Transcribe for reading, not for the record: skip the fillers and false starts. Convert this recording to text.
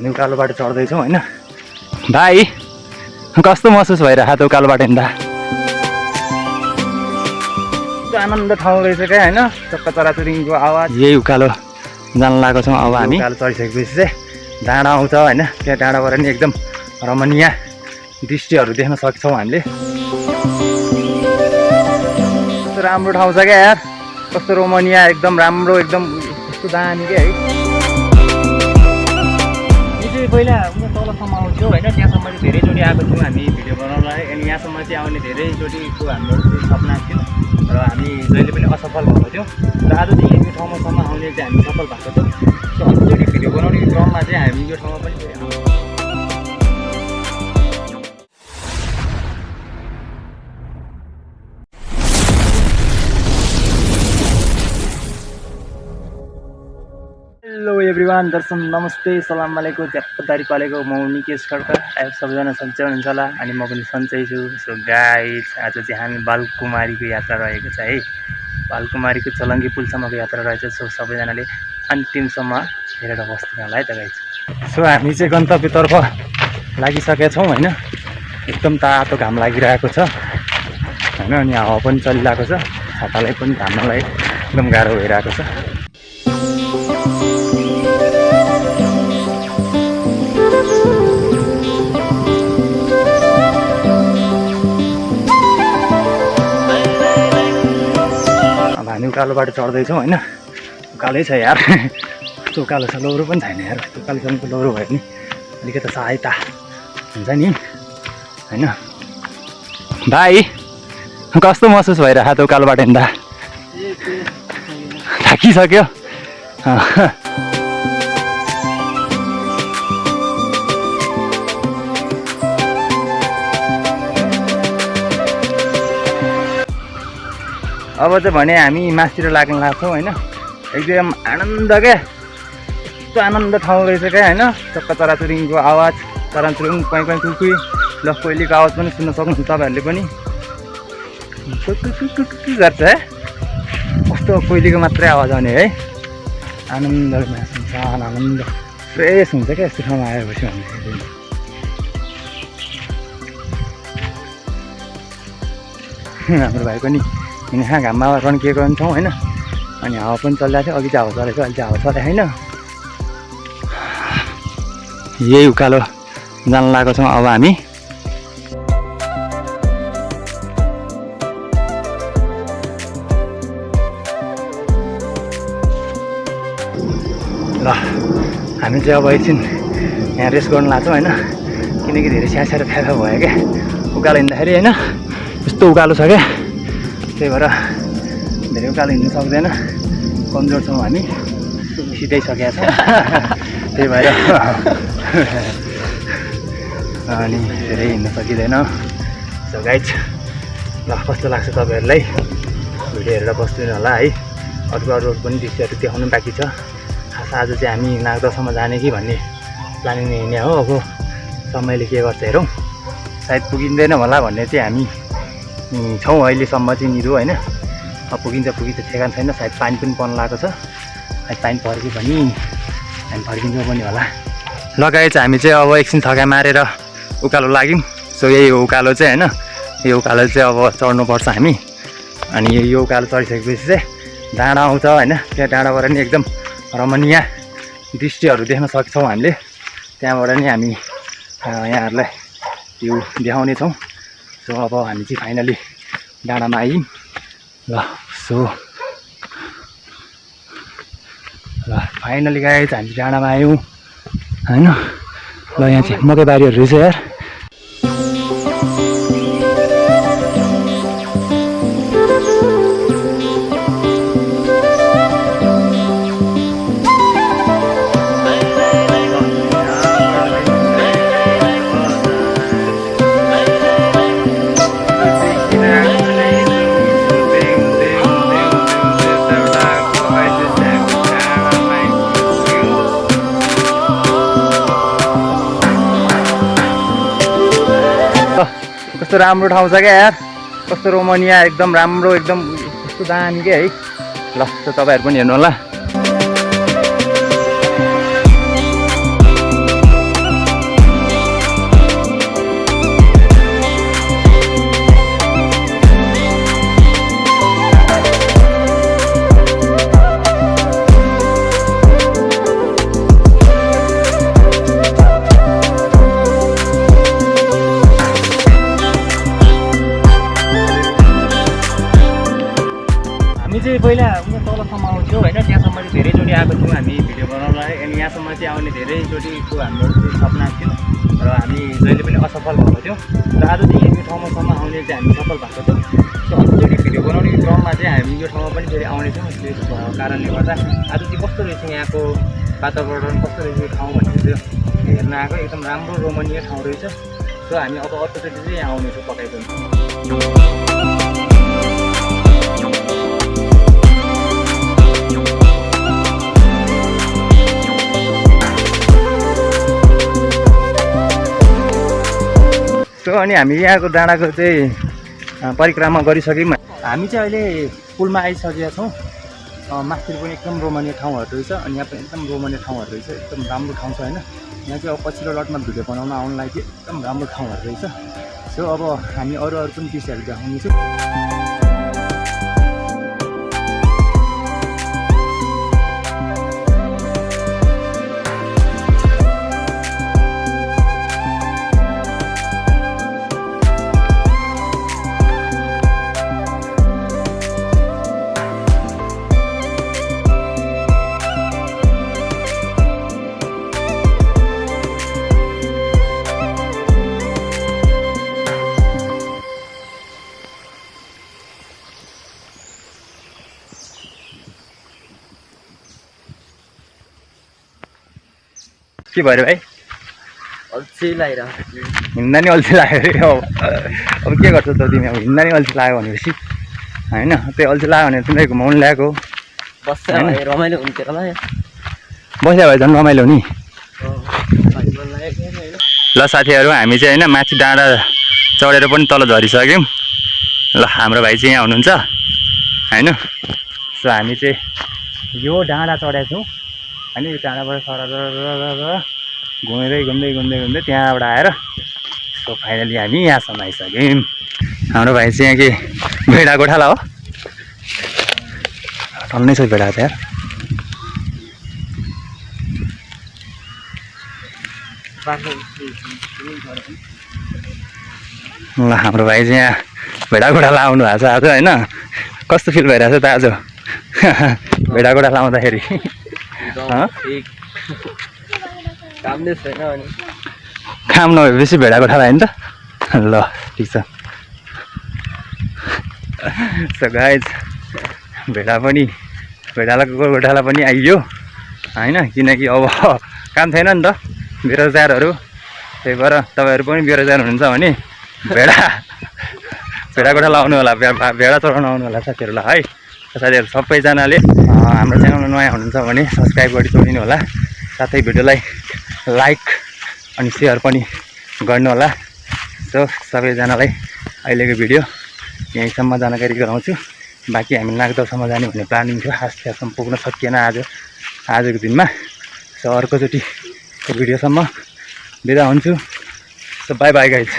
हामी उकालो बाटो चढ्दैछौँ होइन भाइ, कस्तो महसुस भइरहेको त उकालो बाटो हिँड्दा? आनन्द ठाउँ रहेछ क्या होइन, चक्का चराचुरुङ्गीको आवाज। यही उकालो जान लागेको छौँ अब हामी। उकालो चढिसकेपछि चाहिँ डाँडा आउँछ होइन, त्यहाँ डाँडाबाट नि एकदम रमणीय दृश्यहरू देख्न सक्छौँ हामीले। कस्तो राम्रो ठाउँ छ क्या यार, कस्तो रमणीय, एकदम राम्रो, एकदम कस्तो दामी क्या है। पहिला तलसम्म आउँथ्यो होइन, त्यहाँसम्म चाहिँ धेरैचोटि आएको थियौँ हामी भिडियो बनाउनलाई, अनि यहाँसम्म चाहिँ आउने धेरैचोटिको हाम्रो सपना थियो र हामी जहिले पनि असफल भएको थियौँ। र आज चाहिँ यो ठाउँमासम्म आउने चाहिँ हामी सफल भएको छौँ। सो अर्कोचोटि भिडियो बनाउने क्रममा चाहिँ हामी यो ठाउँमा पनि हेलो एभ्रिवान, दर्शन नमस्ते, सलाम वालेकुम, च्याप्पदारी पालेको म निकेश खड्का। सबैजना सन्चै हुनुहुन्छ होला, अनि म पनि सन्चै छु। सो गाइज, आज चाहिँ हामी बालकुमारीको यात्रा रहेको छ है। बालकुमारीको चलङ्गी पुलसम्मको यात्रा रहेछ। सो सबैजनाले अन्तिमसम्म हेरेर बस्नु होला है त गाइज। सो हामी चाहिँ गन्तव्यतर्फ लागिसकेका छौँ होइन, एकदम तातो घाम लागिरहेको छ होइन, अनि हावा पनि चलिरहेको छ, छातालाई पनि घाम्नलाई एकदम गाह्रो भइरहेको छ। हामी उकालो बाटो चढ्दैछौँ होइन, उकालै छ यार, कस्तो उकालो छ, लौरो पनि छैन यार। उकालोसम्मको लौरो भयो भने अलिकति सहायता हुन्छ नि होइन। भाइ, कस्तो महसुस भइरहेको त उकालो बाटो हिँड्दा? थाकिसक्यो? अब चाहिँ भने हामी मासतिर लाग्न लाग्छौँ होइन, एकदम आनन्द क्या, कस्तो आनन्द ठाउँ रहेछ क्या होइन। चक्का चराचुरुङ्गीको आवाज, चराचुरुङ्ग कहीँ कहीँ कुकुई ल कोइलीको आवाज पनि सुन्न सक्नुहुन्छ तपाईँहरूले पनि। के गर्छ है, कस्तो कोइलीको मात्रै आवाज आउने है। आनन्द महसुस हुन्छ, आनन्द फ्रेस हुन्छ क्या यस्तो ठाउँमा आएपछि भन्दाखेरि। हाम्रो भाइ पनि यहाँ घाममा रन्किएको हुन्छौँ होइन, अनि हावा पनि चलिरहेको थियो, अघि चाहिँ हावा चलेको, अहिले चाहिँ हावा चलेको छैन। यही उकालो जान लागेको छौँ अब हामी। ल हामी चाहिँ अब एकछिन यहाँ रेस्ट गर्नु लाग्छौँ होइन, किनकि धेरै स्याहार फ्याफा भयो क्या उकालो हिँड्दाखेरि होइन, यस्तो उकालो छ क्या, त्यही भएर धेरै उकालो हिँड्नु सक्दैन, कमजोर छौँ हामी, सिधाइसकेका छौँ त्यही भएर अनि धेरै हिँड्न सकिँदैन। सो गाइज, ल कस्तो लाग्छ तपाईँहरूलाई, भिडियो हेरेर बस्दिनु होला है। अरू पनि दृश्यहरू देखाउनु बाँकी छ। खास आज चाहिँ हामी नागदहसम्म जाने कि भन्ने प्लानिङ हिँड्ने हो। अब समयले के गर्छ हेरौँ, सायद पुगिँदैन होला भन्ने चाहिँ हामी छौँ अहिलेसम्म चाहिँ निरु होइन। अब पुगिन्छ ठेगान छैन, सायद पानी पनि पर्न लागेको छ, सायद पानी पर्यो भने हामी फर्किन्छौँ पनि होला। लगाएछ हामी चाहिँ अब एकछिन थका मारेर उकालो लाग्यौँ। सो यही हो उकालो चाहिँ होइन, यो उकालो चाहिँ अब चढ्नुपर्छ हामी। अनि यो उकालो चढिसकेपछि चाहिँ डाँडा आउँछ होइन, त्यहाँ डाँडाबाट नि एकदम रमणीय दृश्यहरू देख्न सक्छौँ हामीले। त्यहाँबाट नि हामी यहाँहरूलाई त्यो देखाउने छौँ। सो अब हामी चाहिँ फाइनली डाँडामा आयौँ ल। सो ल फाइनली गाइस हामी डाँडामा आयौँ होइन। ल यहाँ चाहिँ मकै बारीहरू रहेछ यार। कस्तो राम्रो ठाउँ छ क्या यार, कस्तो रोमनिया, एकदम राम्रो, एकदम कस्तो दामी क्या है। ल त तपाईँहरू पनि हेर्नु होला। हामी यहाँसम्म चाहिँ आउने धेरैचोटिको हाम्रो सपना थियो र हामी जहिले पनि असफल भएको थियौँ र आज चाहिँ यो ठाउँमासम्म आउने चाहिँ हामी सफल भएको छौँ। सो अर्कोचोटि भिडियो बनाउने क्रममा चाहिँ हामी यो ठाउँमा पनि फेरि आउनेछौँ। त्यस कारणले गर्दा आज चाहिँ कस्तो रहेछ यहाँको वातावरण, कस्तो रहेछ यो ठाउँ भनेर चाहिँ हेर्न आएको। एकदम राम्रो रोमणीय ठाउँ रहेछ। सो हामी अब अर्कोचोटि चाहिँ यहाँ आउनेछौँ पक्कै पनि। सो अनि हामी यहाँको डाँडाको चाहिँ परिक्रमा गरिसक्यौँ। हामी चाहिँ अहिले पुलमा आइसकेका छौँ। माथि पनि एकदम रोमणीय ठाउँहरू रहेछ अनि यहाँ पनि एकदम रोमणीय ठाउँहरू रहेछ। एकदम राम्रो ठाउँ छ होइन। यहाँ चाहिँ अब पछिल्लो लटमा भिडियो बनाउन आउनलाई चाहिँ एकदम राम्रो ठाउँहरू रहेछ। सो अब हामी अरू पनि दृश्यहरू देखाउनेछौँ। के भयो भाइ? अल्छी लागिरहेको हिँड्दा नि अल्छी लाग्यो अरे। अब के गर्छौ त तिमी? अब हिँड्दा नि अल्छी लाग्यो भनेपछि होइन, त्यही अल्छी लाग्यो भने तिमीलाई घुमाउनु ल्याएको। बस्छ रमाइलो हुन्थ्यो होला। बस्यो भए झन् रमाइलो नि। ल साथीहरू, हामी चाहिँ होइन माथि डाँडा चढेर पनि तल झरिसक्यौँ। ल हाम्रो भाइ चाहिँ यहाँ हुनुहुन्छ होइन। सो हामी चाहिँ यो डाँडा चढेका छौँ होइन। यो डाँडाबाट सर घुम्दै घुम्दै घुम्दै घुम्दै त्यहाँबाट आएर सो फाइनली हामी यहाँसम्म आइसक्यौँ। हाम्रो भाइ चाहिँ यहाँ के भेडा गोठाला हो? टन्नै छ भेडा त्यहाँ। ल हाम्रो भाइ चाहिँ यहाँ भेडा गोठाला आउनु भएको छ आज होइन। कस्तो फिल भइरहेको छ त आज भेडा गोठाला आउँदाखेरि? काम नभएपछि भेडा गोठाला होइन त। ल ठिक छ। सो गाइज भेडाको गोठाला पनि आइयो होइन। किनकि अब काम छैन नि त बेरोजगारहरू। त्यही भएर तपाईँहरू पनि बेरोजगार हुनुहुन्छ भने भेडा गोठाला आउनु होला, भेडा चढाउनु आउनु होला साथीहरूलाई है। साथीहरू सबैजनाले हाम्रो च्यानलमा नयाँ हुनुहुन्छ भने सब्सक्राइब गरिदिनु होला। साथै भिडियोलाई लाइक अनि सेयर पनि गर्नु होला। सो सबैजनालाई अहिलेको भिडियो यहीँसम्म जानकारी गराउँछु। बाँकी हामी नागदलसम्म जाने भन्ने प्लानिङ थियो। त्यहाँसम्म पुग्न सकिएन आजको दिनमा। सो अर्कोचोटिको भिडियोसम्म बिदा हुन्छु। So by by guys.